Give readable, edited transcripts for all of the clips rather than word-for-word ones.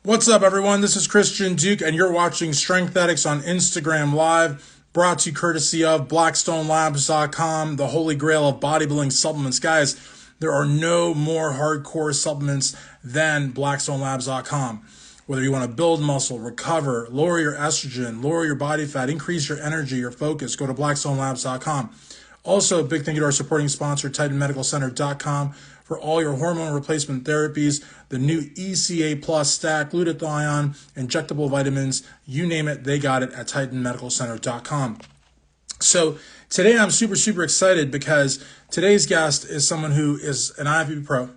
What's up, everyone? This is Christian Duke, and you're watching Strength Addicts on Instagram Live, brought to you courtesy of BlackstoneLabs.com, the holy grail of bodybuilding supplements. Guys, there are no more hardcore supplements than BlackstoneLabs.com. Whether you want to build muscle, recover, lower your estrogen, lower your body fat, increase your energy, your focus, go to BlackstoneLabs.com. Also, a big thank you to our supporting sponsor, TitanMedicalCenter.com, for all your hormone replacement therapies, the new ECA Plus stack, glutathione, injectable vitamins, you name it, they got it at TitanMedicalCenter.com. So today I'm super excited because today's guest is someone who is an IFBB pro.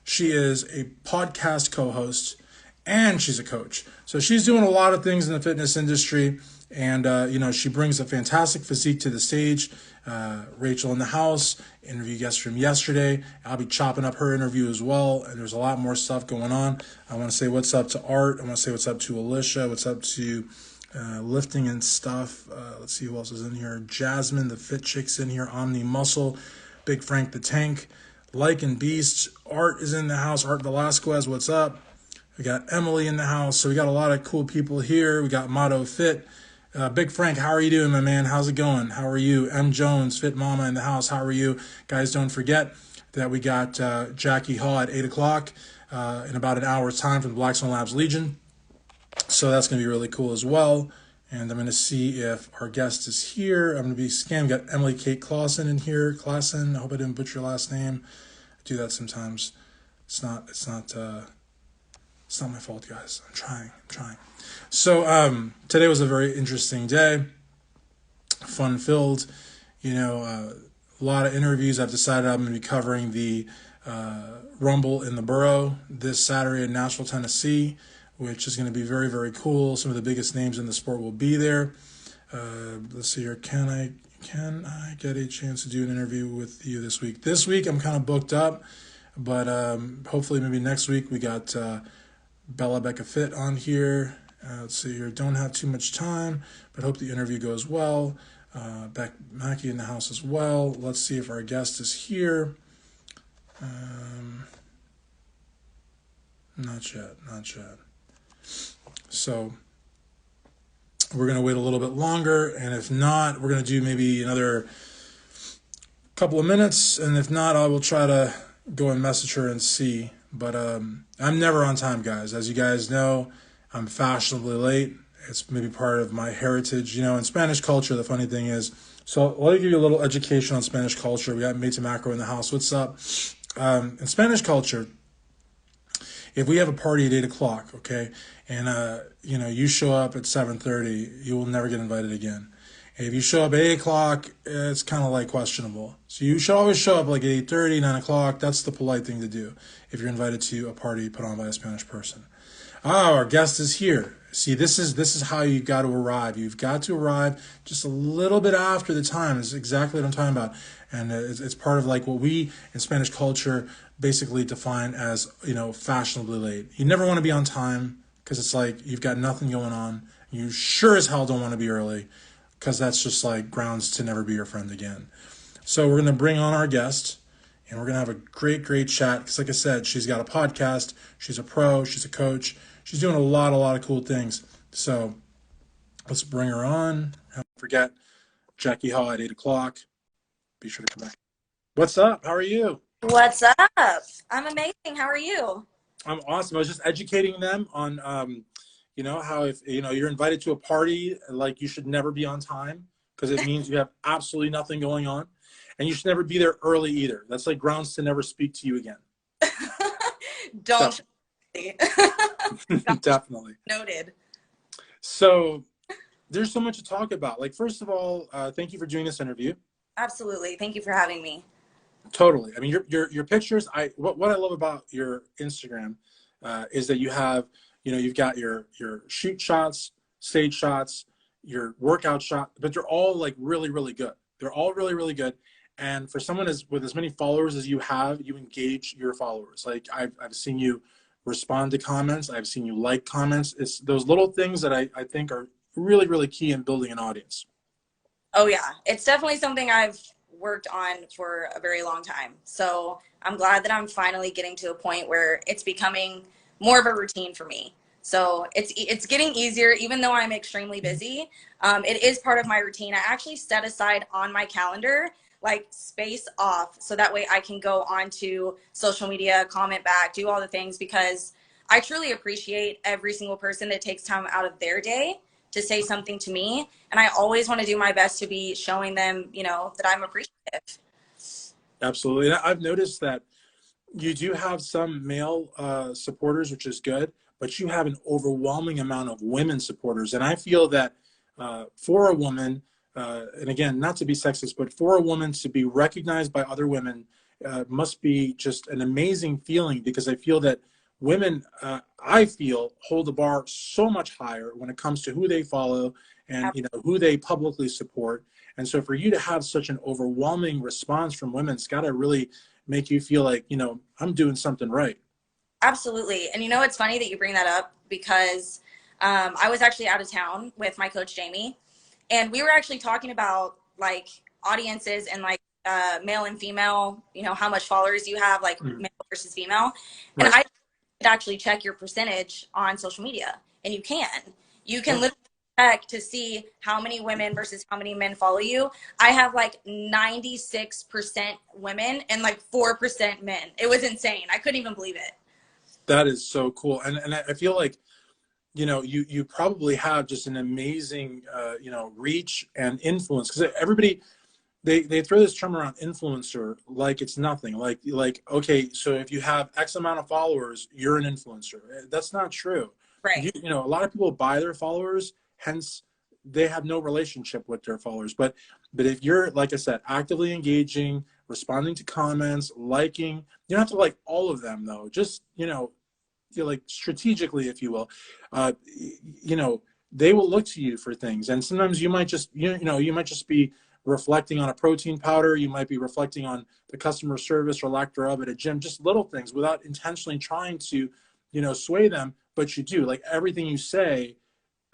She is a podcast co-host and she's a coach. So she's doing a lot of things in the fitness industry, and she brings a fantastic physique to the stage. Rachel in the house, interview guest from yesterday. I'll be chopping up her interview as well, and there's a lot more stuff going on. I want to say what's up to Art. I want to say what's up to Alicia. What's up to lifting and stuff. Let's see who else is in here. Jasmine, the fit chick's in here. Omni Muscle, Big Frank the Tank, Like and Beast. Art is in the house. Art Velasquez, what's up? We got Emily in the house. So we got a lot of cool people here. We got Motto Fit. Big Frank, how are you doing, my man? How's it going? How are you? M. Jones, Fit Mama in the house. How are you? Guys, don't forget that we got Jackie Hall at 8 o'clock in about an hour's time from the Blackstone Labs Legion. So that's going to be really cool as well. And I'm going to see if our guest is here. I'm going to be scanning. We got Emily Kate Clausen in here. Clausen, I hope I didn't butcher your last name. I do that sometimes. It's not my fault, guys. I'm trying. So today was a very interesting day, fun-filled. A lot of interviews. I've decided I'm going to be covering the Rumble in the Borough this Saturday in Nashville, Tennessee, which is going to be very, very cool. Some of the biggest names in the sport will be there. Let's see here. Can I get a chance to do an interview with you this week? This week I'm kind of booked up, but hopefully maybe next week. We got Bella Becca Fit on here. Let's see here. Don't have too much time, but hope the interview goes well. Beck Mackey in the house as well. Let's see if our guest is here. Not yet. So we're going to wait a little bit longer, and if not, we're going to do maybe another couple of minutes, and if not, I will try to go and message her and see. But I'm never on time, guys. As you guys know, I'm fashionably late. It's maybe part of my heritage. In Spanish culture, the funny thing is, so let me give you a little education on Spanish culture. We got Mate Macro in the house. What's up? In Spanish culture, if we have a party at 8 o'clock, okay, and you show up at 7:30, you will never get invited again. If you show up at 8 o'clock, it's kind of like questionable. So you should always show up like at 8:30, 9 o'clock. That's the polite thing to do if you're invited to a party put on by a Spanish person. Our guest is here. See, this is how you got to arrive. You've got to arrive just a little bit after the time. Is exactly what I'm talking about. And it's part of like what we in Spanish culture basically define as, fashionably late. You never want to be on time because it's like you've got nothing going on. You sure as hell don't want to be early, because that's just like grounds to never be your friend again. So we're going to bring on our guest, and we're going to have a great chat. Because like I said, she's got a podcast. She's a pro. She's a coach. She's doing a lot of cool things. So let's bring her on. Don't forget, Jackie Hall at 8 o'clock. Be sure to come back. What's up? How are you? What's up? I'm amazing. How are you? I'm awesome. I was just educating them on how if you're invited to a party, like you should never be on time because it means you have absolutely nothing going on, and you should never be there early either. That's like grounds to never speak to you again. Don't. So. Definitely. Noted. So there's so much to talk about. Like, first of all, thank you for doing this interview. Absolutely. Thank you for having me. Totally. I mean, your pictures, what I love about your Instagram is that you have, you've got your shoot shots, stage shots, your workout shot, but they're all like really good. They're all really good. And for someone with as many followers as you have, you engage your followers. Like I've seen you respond to comments. I've seen you like comments. It's those little things that I think are really key in building an audience. Oh yeah. It's definitely something I've worked on for a very long time. So I'm glad that I'm finally getting to a point where it's becoming more of a routine for me. So it's getting easier, even though I'm extremely busy. It is part of my routine. I actually set aside on my calendar like space off so that way I can go onto social media, comment back, do all the things, because I truly appreciate every single person that takes time out of their day to say something to me. And I always want to do my best to be showing them, that I'm appreciative. Absolutely. And I've noticed that you do have some male supporters, which is good, but you have an overwhelming amount of women supporters. And I feel that for a woman, and again, not to be sexist, but for a woman to be recognized by other women must be just an amazing feeling, because I feel that women, I feel, hold the bar so much higher when it comes to who they follow and who they publicly support. And so for you to have such an overwhelming response from women, it's got to really make you feel like, I'm doing something right. Absolutely. And it's funny that you bring that up, because I was actually out of town with my coach, Jamie, and we were actually talking about like audiences and like male and female, how much followers you have, like male versus female. And Right. I actually check your percentage on social media, and you can literally check to see how many women versus how many men follow you. I have like 96% women and like 4% men. It was insane. I couldn't even believe it. That is so cool. And I feel like, you probably have just an amazing, reach and influence, because everybody, they throw this term around, influencer, like it's nothing. Like, okay, so if you have X amount of followers, you're an influencer. That's not true. Right. A lot of people buy their followers, hence they have no relationship with their followers. But if you're, like I said, actively engaging, responding to comments, liking, you don't have to like all of them though. Just, like strategically, if you will, uh, they will look to you for things. And sometimes you might just, you might just be reflecting on a protein powder. You might be reflecting on the customer service or lack thereof at a gym, just little things without intentionally trying to, sway them. But you do, like, everything you say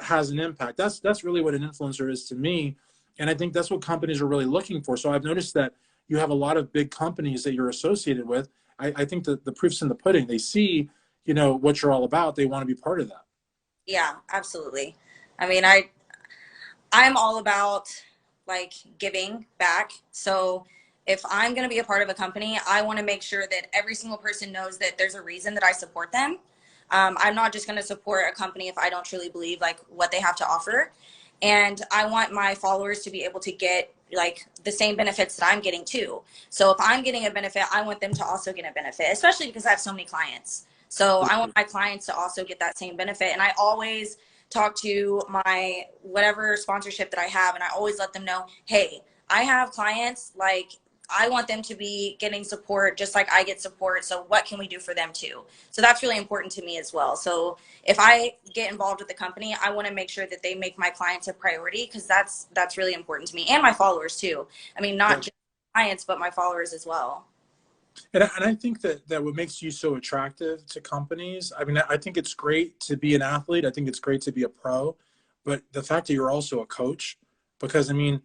has an impact. That's really what an influencer is to me. And I think that's what companies are really looking for. So I've noticed that you have a lot of big companies that you're associated with. I think that the proof's in the pudding. They see, what you're all about. They want to be part of that. Yeah, absolutely. I mean, I'm all about like giving back. So if I'm going to be a part of a company, I want to make sure that every single person knows that there's a reason that I support them. I'm not just going to support a company if I don't truly believe like what they have to offer. And I want my followers to be able to get like the same benefits that I'm getting too. So if I'm getting a benefit, I want them to also get a benefit, especially because I have so many clients. So I want my clients to also get that same benefit. And I always talk to my whatever sponsorship that I have, and I always let them know, hey, I have clients, like I want them to be getting support just like I get support. So what can we do for them too? So that's really important to me as well. So if I get involved with the company, I want to make sure that they make my clients a priority, because that's really important to me, and my followers too. I mean, not just clients, but my followers as well. And I think that what makes you so attractive to companies, I mean, I think it's great to be an athlete. I think it's great to be a pro, but the fact that you're also a coach, because I mean,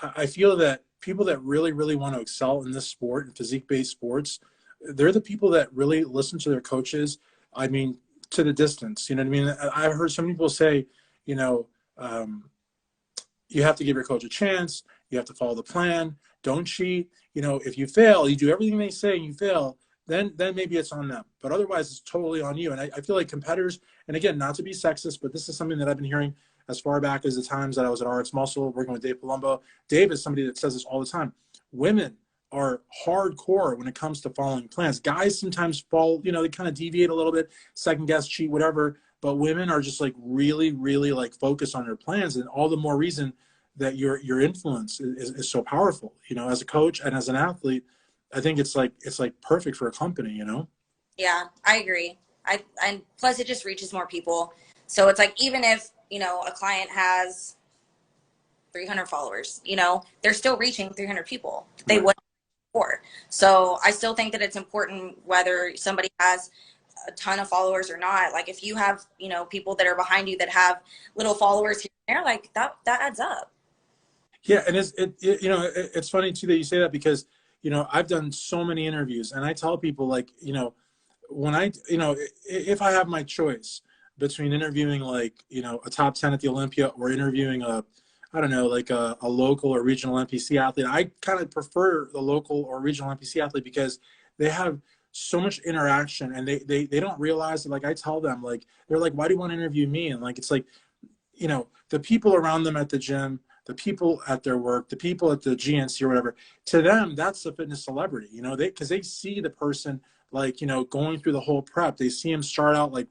I feel that people that really, really want to excel in this sport, in physique-based sports, they're the people that really listen to their coaches. I mean, to the distance, you know what I mean? I've heard some people say, you know, um, you have to give your coach a chance. You have to follow the plan. Don't cheat. If you fail, you do everything they say and you fail, then maybe it's on them. But otherwise, it's totally on you. And I feel like competitors, and again, not to be sexist, but this is something that I've been hearing as far back as the times that I was at RX Muscle working with Dave Palumbo. Dave is somebody that says this all the time. Women are hardcore when it comes to following plans. Guys sometimes fall, they kind of deviate a little bit, second guess, cheat, whatever. But women are just like really, really like focused on their plans, and all the more reason that your influence is so powerful. As a coach and as an athlete, I think it's like perfect for a company. Yeah, I agree. And plus it just reaches more people. So it's like, even if, a client has 300 followers, they're still reaching 300 people that they Right. wouldn't before. So I still think that it's important whether somebody has a ton of followers or not. Like if you have, people that are behind you that have little followers here and there, like that adds up. Yeah, and it's funny too that you say that, because I've done so many interviews, and I tell people, like, when I, if I have my choice between interviewing like, a top 10 at the Olympia or interviewing I don't know, like a local or regional NPC athlete, I kind of prefer the local or regional NPC athlete because they have so much interaction and they don't realize that, like I tell them, like, they're like, why do you want to interview me? And like, it's like, the people around them at the gym, the people at their work, the people at the GNC or whatever, to them, that's the fitness celebrity, because they see the person, like, going through the whole prep. They see him start out like,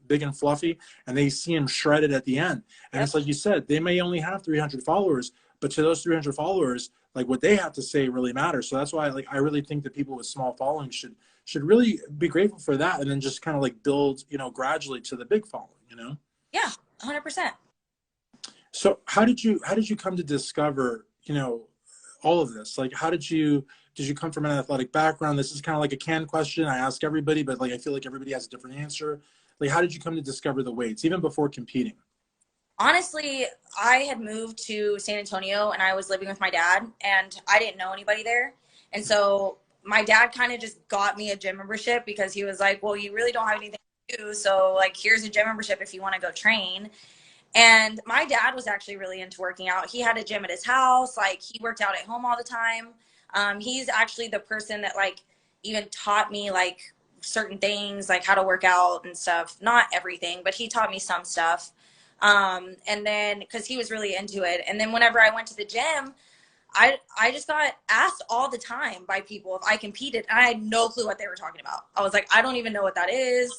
big and fluffy, and they see him shredded at the end. And Yep. it's like you said, they may only have 300 followers, but to those 300 followers, like, what they have to say really matters. So that's why, like, I really think that people with small followings should really be grateful for that, and then just kind of like build, gradually to the big following. Yeah, 100%. So how did you come to discover, all of this? Like, did you come from an athletic background? This is kind of like a canned question I ask everybody, but like I feel like everybody has a different answer. Like, how did you come to discover the weights, even before competing? Honestly, I had moved to San Antonio and I was living with my dad and I didn't know anybody there. And so my dad kind of just got me a gym membership because he was like, well, you really don't have anything to do. So like, here's a gym membership if you want to go train. And my dad was actually really into working out. He had a gym at his house. Like, he worked out at home all the time. He's actually the person that like even taught me like certain things, like how to work out and stuff. Not everything, but he taught me some stuff. And then because he was really into it. And then whenever I went to the gym, I just got asked all the time by people if I competed, and I had no clue what they were talking about. I was like, I don't even know what that is.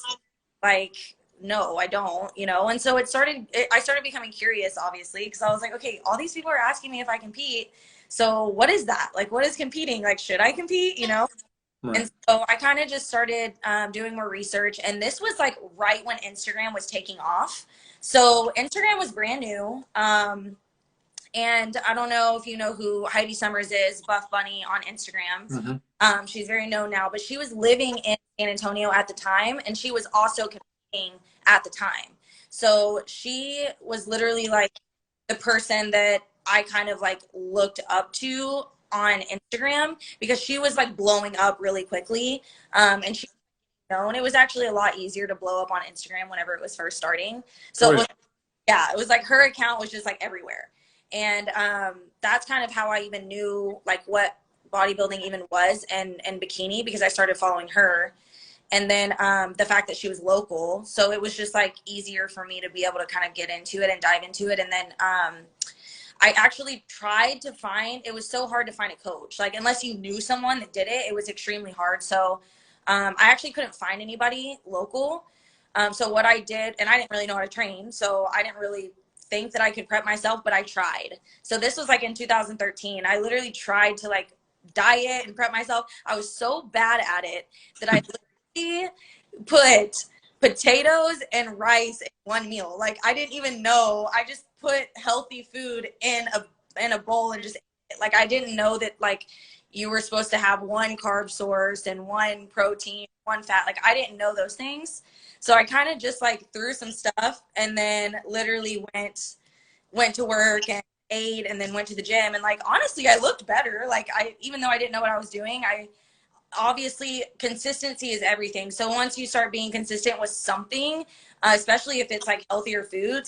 Like, no, I don't. And so I started becoming curious, obviously, because I was like, okay, all these people are asking me if I compete. So what is that? Like, what is competing? Like, should I compete? Right. And so I kind of just started doing more research. And this was like right when Instagram was taking off. So Instagram was brand new. And I don't know if you know who Heidi Summers is, Buff Bunny on Instagram. Mm-hmm. She's very known now, but she was living in San Antonio at the time, and she was also competing at the time. So she was literally like the person that I kind of like looked up to on Instagram because she was like blowing up really quickly. And she was known. It was actually a lot easier to blow up on Instagram whenever it was first starting. So it was, yeah, it was like her account was just like everywhere. And that's kind of how I even knew like what bodybuilding even was and Bikini, because I started following her. And then the fact that she was local. So it was just like easier for me to be able to kind of get into it and dive into it. And then I actually tried to find, it was so hard to find a coach. Like, unless you knew someone that did it, it was extremely hard. So I actually couldn't find anybody local. So what I did, and I didn't really know how to train, so I didn't really think that I could prep myself, but I tried. So this was like in 2013. I literally tried to like diet and prep myself. I was so bad at it that I literally put potatoes and rice in one meal. Like, I didn't even know. I just put healthy food in a bowl and just ate it. Like, I didn't know that like you were supposed to have one carb source and one protein, one fat. Like, I didn't know those things. So I kind of just like threw some stuff and then literally went to work and ate and then went to the gym. And like, honestly, I looked better. Like, even though I didn't know what I was doing, obviously consistency is everything. So once you start being consistent with something, especially if it's like healthier food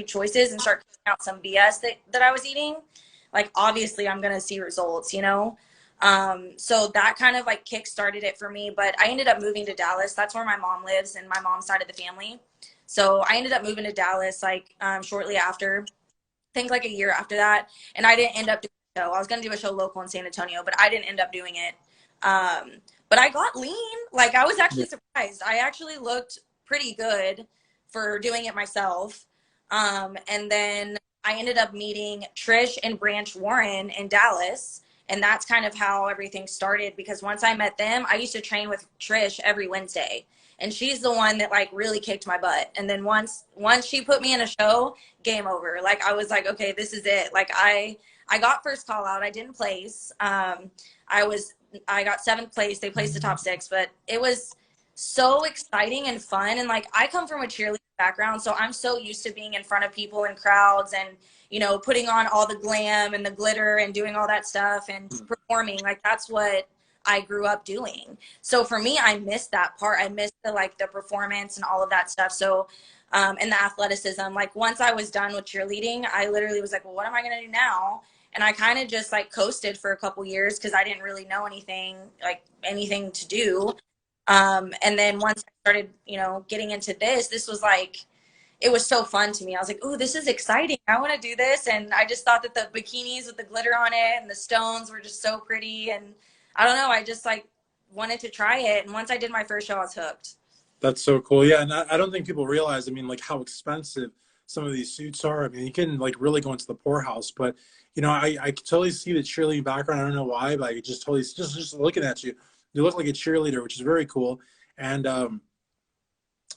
choices, and start cutting out some BS that I was eating, like obviously I'm going to see results. So that kind of like kick started it for me. But I ended up moving to Dallas. That's where my mom lives and my mom's side of the family. So I ended up moving to Dallas like shortly after, I think like a year after that. And I didn't end up doing a show. I was going to do a show local in San Antonio, but I didn't end up doing it. But I got lean. Like, I was actually surprised. I actually looked pretty good for doing it myself. And then I ended up meeting Trish and Branch Warren in Dallas. And that's kind of how everything started, because once I met them, I used to train with Trish every Wednesday. And she's the one that like really kicked my butt. And then once she put me in a show, game over. Like, I was like, okay, this is it. Like, I got first call out. I didn't place. I got seventh place. They placed the top six, but it was so exciting and fun. And like, I come from a cheerleading background, so I'm so used to being in front of people and crowds and, putting on all the glam and the glitter and doing all that stuff and performing. Like, that's what I grew up doing. So for me, I missed that part. I missed the like the performance and all of that stuff. So and the athleticism. Like once I was done with cheerleading, I literally was like, well, what am I gonna do now? And I kind of just like coasted for a couple years because I didn't really know anything, like anything to do. And then once I started, you know, getting into this was like, it was so fun to me. I was like, "Ooh, this is exciting. I want to do this." And I just thought that the bikinis with the glitter on it and the stones were just so pretty. And I don't know, I just like wanted to try it. And once I did my first show, I was hooked. That's so cool. Yeah, and I don't think people realize, I mean, like how expensive some of these suits are. I mean, you can like really go into the poorhouse, but you know, I totally see the cheerleading background. I don't know why, but I could just totally just looking at you, you look like a cheerleader, which is very cool. And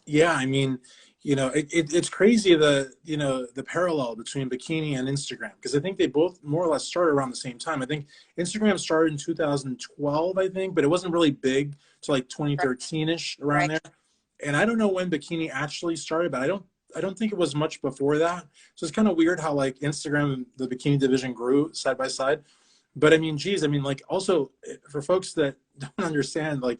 yeah, I mean, you know, it's crazy the you know the parallel between Bikini and Instagram because I think they both more or less started around the same time. I think Instagram started in 2012, I think, but it wasn't really big to like 2013ish around Right. there. And I don't know when Bikini actually started, but I don't think it was much before that. So it's kind of weird how like Instagram and the Bikini division grew side by side. But I mean, geez, I mean, like also for folks that don't understand, like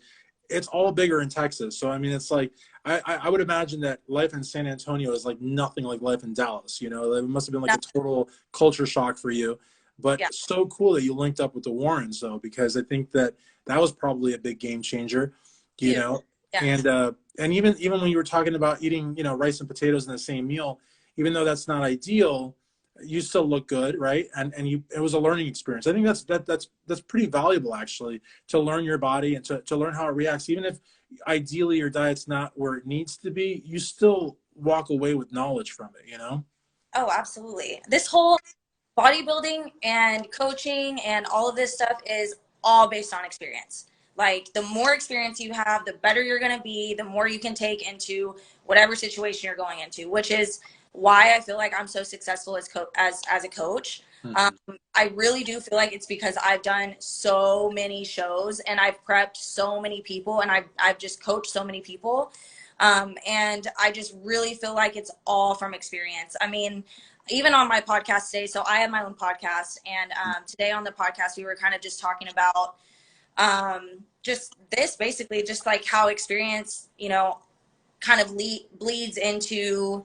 it's all bigger in Texas. So I mean, it's like I would imagine that life in San Antonio is like nothing like life in Dallas. You know, it must have been like No, a total culture shock for you. But yeah. so cool that you linked up with the Warrens, though, because I think that that was probably a big game changer. You Huge. know, Yeah. and even when you were talking about eating, you know, rice and potatoes in the same meal, even though that's not ideal, you still look good, right? And you it was a learning experience. I think that's pretty valuable actually to learn your body and to learn how it reacts. Even if ideally your diet's not where it needs to be, you still walk away with knowledge from it, you know? Oh, absolutely. This whole bodybuilding and coaching and all of this stuff is all based on experience. Like the more experience you have, the better you're going to be, the more you can take into whatever situation you're going into, which is why I feel like I'm so successful as a coach. Um, Mm-hmm. I really do feel like it's because I've done so many shows and I've prepped so many people and I've just coached so many people. And I just really feel like it's all from experience. I mean, even on my podcast today, so I have my own podcast, and today on the podcast, we were kind of just talking about just this basically, just like how experience, you know, kind of bleeds into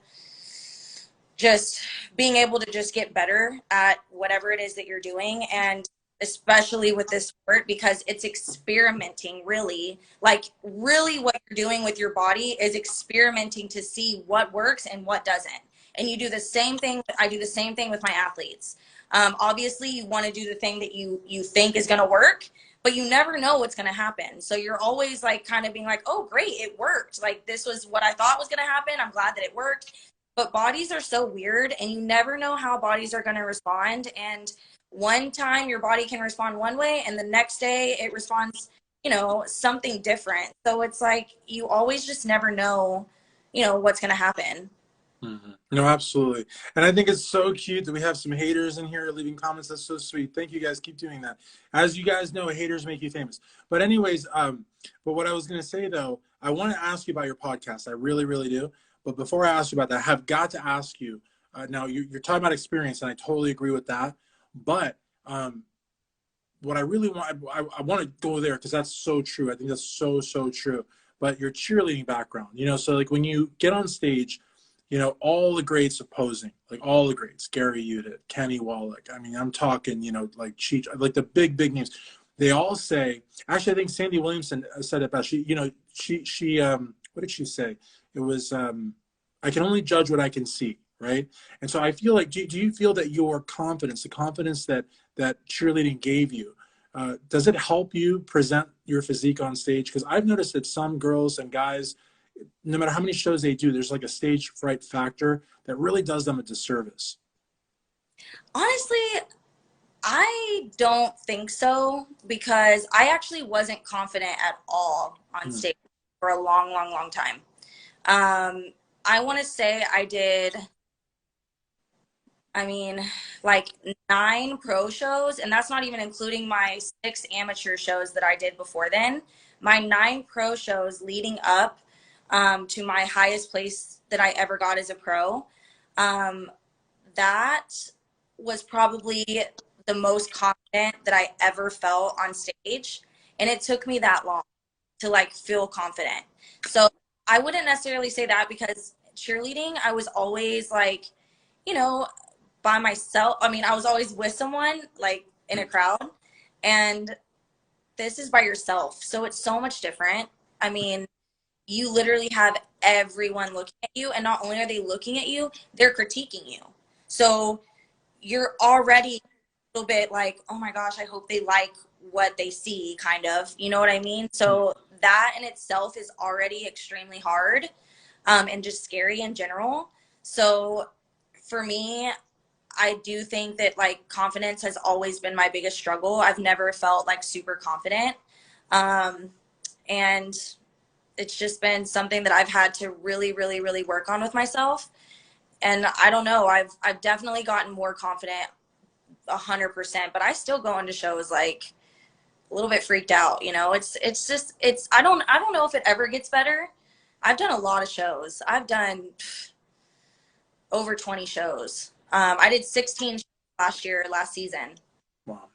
just being able to just get better at whatever it is that you're doing. And especially with this sport, because it's experimenting really, like really what you're doing with your body is experimenting to see what works and what doesn't. And you do the same thing. I do the same thing with my athletes. Obviously you want to do the thing that you think is going to work, but you never know what's going to happen. So you're always like kind of being like, oh great, it worked, like this was what I thought was going to happen, I'm glad that it worked. But bodies are so weird and you never know how bodies are going to respond. And one time your body can respond one way and the next day it responds, you know, something different. So it's like you always just never know, you know, what's going to happen. Mm-hmm. No, absolutely. And I think it's so cute that we have some haters in here leaving comments. That's so sweet. Thank you guys. Keep doing that. As you guys know, haters make you famous. But anyways, but what I was gonna say though, I want to ask you about your podcast. I really, really do. But before I ask you about that, I have got to ask you. Now you're talking about experience, and I totally agree with that. But what I really want, I want to go there because that's so true. I think that's so true. But your cheerleading background, you know, so like when you get on stage, you know, all the greats of posing, like all the greats, Gary Udit, Kenny Wallach. I mean, I'm talking, you know, like Cheech, like the big names. They all say, actually, I think Sandy Williamson said it best. She, you know, what did she say? It was, I can only judge what I can see, right? And so I feel like, do you feel that your confidence, the confidence that cheerleading gave you, does it help you present your physique on stage? Because I've noticed that some girls and guys, no matter how many shows they do, there's like a stage fright factor that really does them a disservice. Honestly, I don't think so because I actually wasn't confident at all on Hmm. stage for a long time. I want to say I did, I mean, like 9 pro shows, and that's not even including my 6 amateur shows that I did before then. My 9 pro shows leading up to my highest place that I ever got as a pro. Um, that was probably the most confident that I ever felt on stage. And it took me that long to like feel confident. So I wouldn't necessarily say that, because cheerleading, I was always like, you know, by myself. I mean, I was always with someone, like in a crowd. And this is by yourself. So it's so much different. I mean, you literally have everyone looking at you, and not only are they looking at you, they're critiquing you. So you're already a little bit like, oh my gosh, I hope they like what they see, kind of. You know what I mean? So that in itself is already extremely hard, and just scary in general. So for me, I do think that like confidence has always been my biggest struggle. I've never felt like super confident. Um, and it's just been something that I've had to really, really, really work on with myself. And I don't know, I've definitely gotten more confident 100%, but I still go into shows like a little bit freaked out, you know. It's just it's I don't know if it ever gets better. I've done a lot of shows. I've done over 20 shows. I did 16 shows last season. Wow.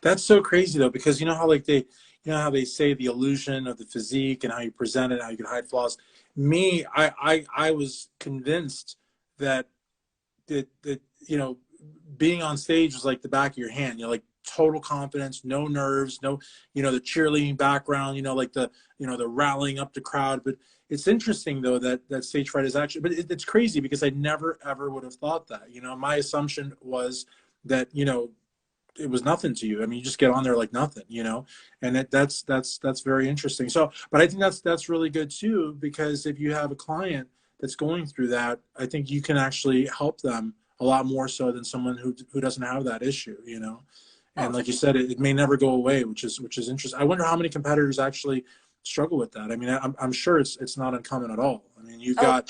That's so crazy though, because you know how like you know how they say the illusion of the physique and how you present it, how you can hide flaws. Me, I was convinced that that you know, being on stage was like the back of your hand. You know, like total confidence, no nerves, no, you know, the cheerleading background, you know, like the, you know, the rallying up the crowd. But it's interesting though that stage fright is actually, but it's crazy because I never ever would have thought that. You know, my assumption was that, you know, it was nothing to you. I mean, you just get on there like nothing, you know, and that's very interesting. So, but I think that's really good too, because if you have a client that's going through that, I think you can actually help them a lot more so than someone who doesn't have that issue, you know. Oh, And like you said, it may never go away, which is interesting. I wonder how many competitors actually struggle with that. I mean, I'm sure it's not uncommon at all. I mean, oh, I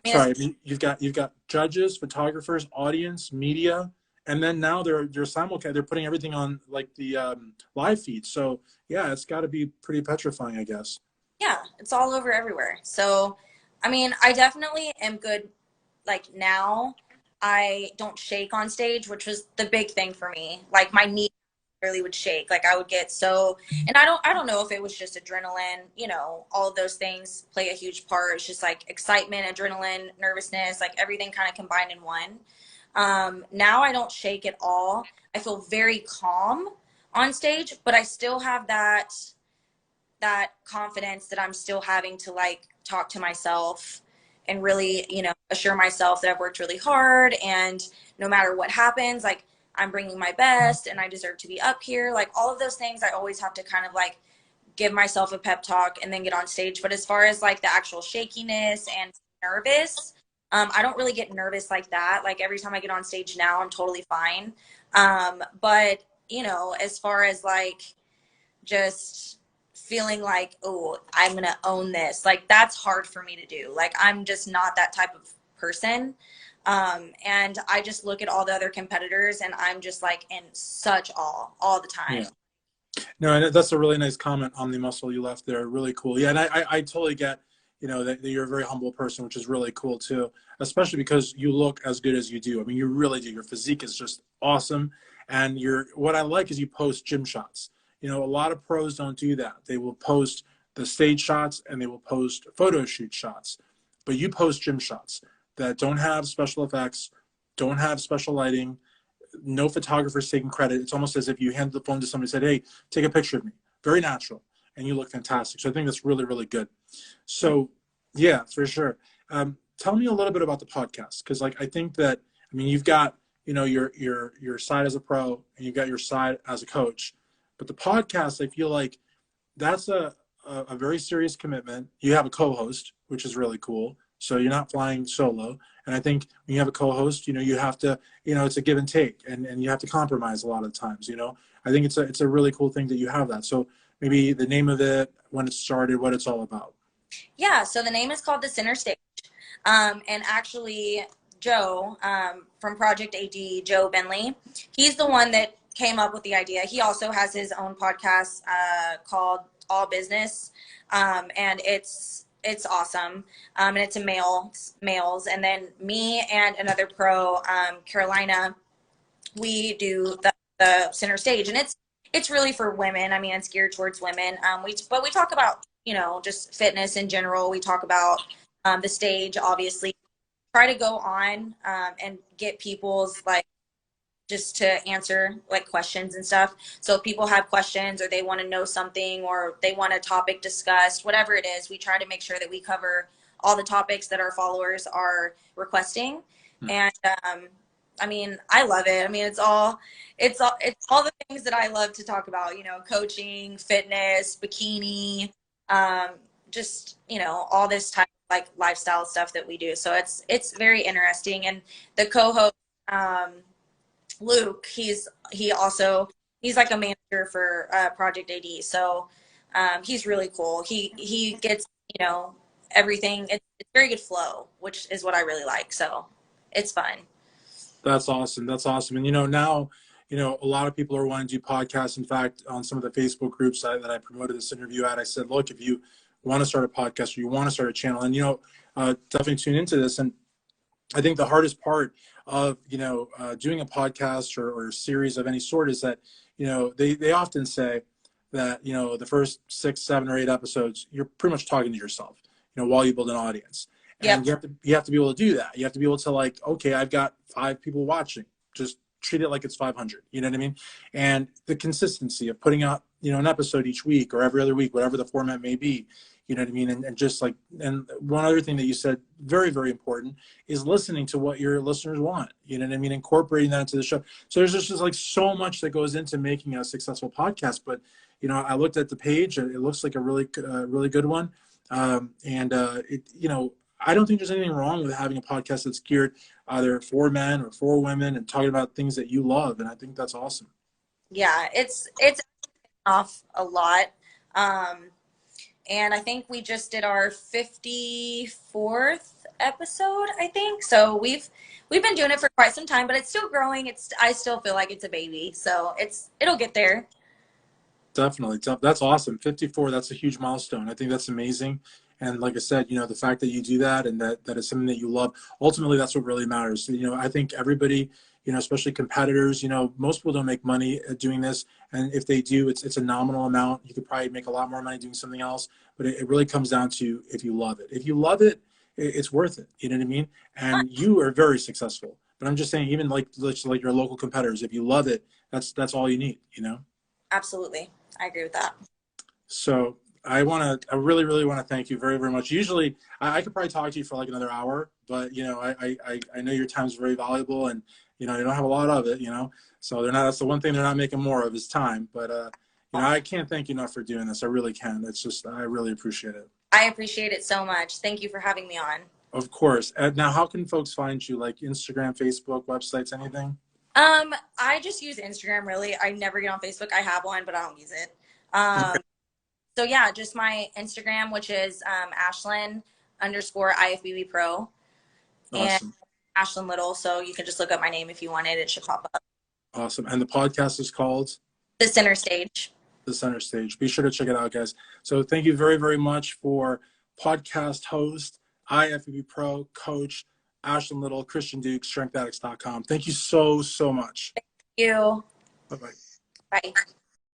mean, sorry, you've got judges, photographers, audience, media, and then now they're putting everything on like the live feed. So yeah, it's got to be pretty petrifying, I guess. yeah, it's all over everywhere. So, I mean, I definitely am good. Like now, I don't shake on stage, which was the big thing for me. Like my knee really would shake. Like I would get so, and I don't know if it was just adrenaline, you know, all of those things play a huge part. It's just like excitement, adrenaline, nervousness, like everything kind of combined in one. Now I don't shake at all. I feel very calm on stage, but I still have that confidence that I'm still having to like talk to myself and really, you know, assure myself that I've worked really hard, and no matter what happens, like I'm bringing my best and I deserve to be up here. Like all of those things I always have to kind of like give myself a pep talk and then get on stage. But as far as like the actual shakiness and nervous, I don't really get nervous like that. Like every time I get on stage now, I'm totally fine. But you know, as far as like just feeling like, oh, I'm gonna own this, like that's hard for me to do. Like I'm just not that type of person. And I just look at all the other competitors and I'm just like in such awe all the time. Yeah. No, and that's a really nice comment on the muscle you left there. Really cool. Yeah, and I totally get, you know, that you're a very humble person, which is really cool too, especially because you look as good as you do. I mean, you really do. Your physique is just awesome. And what I like is you post gym shots. You know, a lot of pros don't do that. They will post the stage shots and they will post photo shoot shots. But you post gym shots that don't have special effects, don't have special lighting, no photographer's taking credit. It's almost as if you handed the phone to somebody and said, hey, take a picture of me. Very natural. And you look fantastic. So I think that's really, really good. So yeah, for sure. Tell me a little bit about the podcast. Cause like, I think that, I mean, you've got, you know, your side as a pro and you've got your side as a coach, but the podcast, I feel like that's a very serious commitment. You have a co-host, which is really cool. So you're not flying solo. And I think when you have a co-host, you know, you have to, you know, it's a give and take, and you have to compromise a lot of times, you know. I think it's a really cool thing that you have that. So maybe the name of it, when it started, what it's all about. Yeah, so the name is called The Center Stage. And actually, Joe from Project AD, Joe Bentley, he's the one that came up with the idea. He also has his own podcast called All Business, and it's awesome. And it's a males, and then me and another pro, Carolina, we do the center stage, and it's really for women. I mean, it's geared towards women. But we talk about, you know, just fitness in general. We talk about the stage, obviously. Try to go on and get people's like just to answer like questions and stuff. So if people have questions or they want to know something or they want a topic discussed, whatever it is, we try to make sure that we cover all the topics that our followers are requesting. And I mean, I love it. I mean, it's all the things that I love to talk about, you know, coaching, fitness, bikini, um, just, you know, all this type of like lifestyle stuff that we do. So it's very interesting. And the co-host, um, Luke, he's like a manager for Project AD. So he's really cool. He gets, you know, everything. It's very good flow, which is what I really like. So it's fun. That's awesome. That's awesome. And, you know, now, you know, a lot of people are wanting to do podcasts. In fact, on some of the Facebook groups that I promoted this interview at, I said, look, if you want to start a podcast or you want to start a channel, and, you know, definitely tune into this. And I think the hardest part of, you know, doing a podcast or a series of any sort is that, you know, they often say that, you know, the first 6, 7, or 8 episodes, you're pretty much talking to yourself, you know, while you build an audience. And Yep. you have to be able to do that. You have to be able to, like, okay, I've got 5 people watching. Just treat it like it's 500. You know what I mean? And the consistency of putting out, you know, an episode each week or every other week, whatever the format may be. You know what I mean? And just like, and one other thing that you said, very, very important, is listening to what your listeners want. You know what I mean? Incorporating that into the show. So there's just like so much that goes into making a successful podcast. But, you know, I looked at the page and it looks like a really good one. You know, I don't think there's anything wrong with having a podcast that's geared either for men or for women and talking about things that you love. And I think that's awesome. Yeah, it's off a lot. And I think we just did our 54th episode, I think. So we've been doing it for quite some time, but it's still growing. I still feel like it's a baby. So it'll get there. Definitely. That's awesome. 54, that's a huge milestone. I think that's amazing. And like I said, you know, the fact that you do that and that is something that you love, ultimately, that's what really matters. So, you know, I think everybody, you know, especially competitors, you know, most people don't make money doing this. And if they do, it's a nominal amount. You could probably make a lot more money doing something else. But it really comes down to if you love it. If you love it, it's worth it. You know what I mean? And you are very successful. But I'm just saying, even like your local competitors, if you love it, that's all you need, you know? Absolutely. I agree with that. So I really, really want to thank you very, very much. Usually I could probably talk to you for like another hour, but you know, I know your time is very valuable and, you know, you don't have a lot of it, you know, so that's the one thing they're not making more of is time. But, you know, I can't thank you enough for doing this. I really can. It's just, I really appreciate it. I appreciate it so much. Thank you for having me on. Of course. Now, how can folks find you? Like Instagram, Facebook, websites, anything? I just use Instagram really. I never get on Facebook. I have one, but I don't use it. Um, so yeah, just my Instagram, which is Ashlyn_IFBB Pro and Awesome. Ashlyn Little. So you can just look up my name if you want it. It should pop up. Awesome. And the podcast is called The Center Stage. The Center Stage. Be sure to check it out, guys. So thank you very, very much for podcast host, IFBB Pro coach, Ashlyn Little, Christian Duke, StrengthAddicts.com. Thank you so, so much. Thank you. Bye-bye. Bye.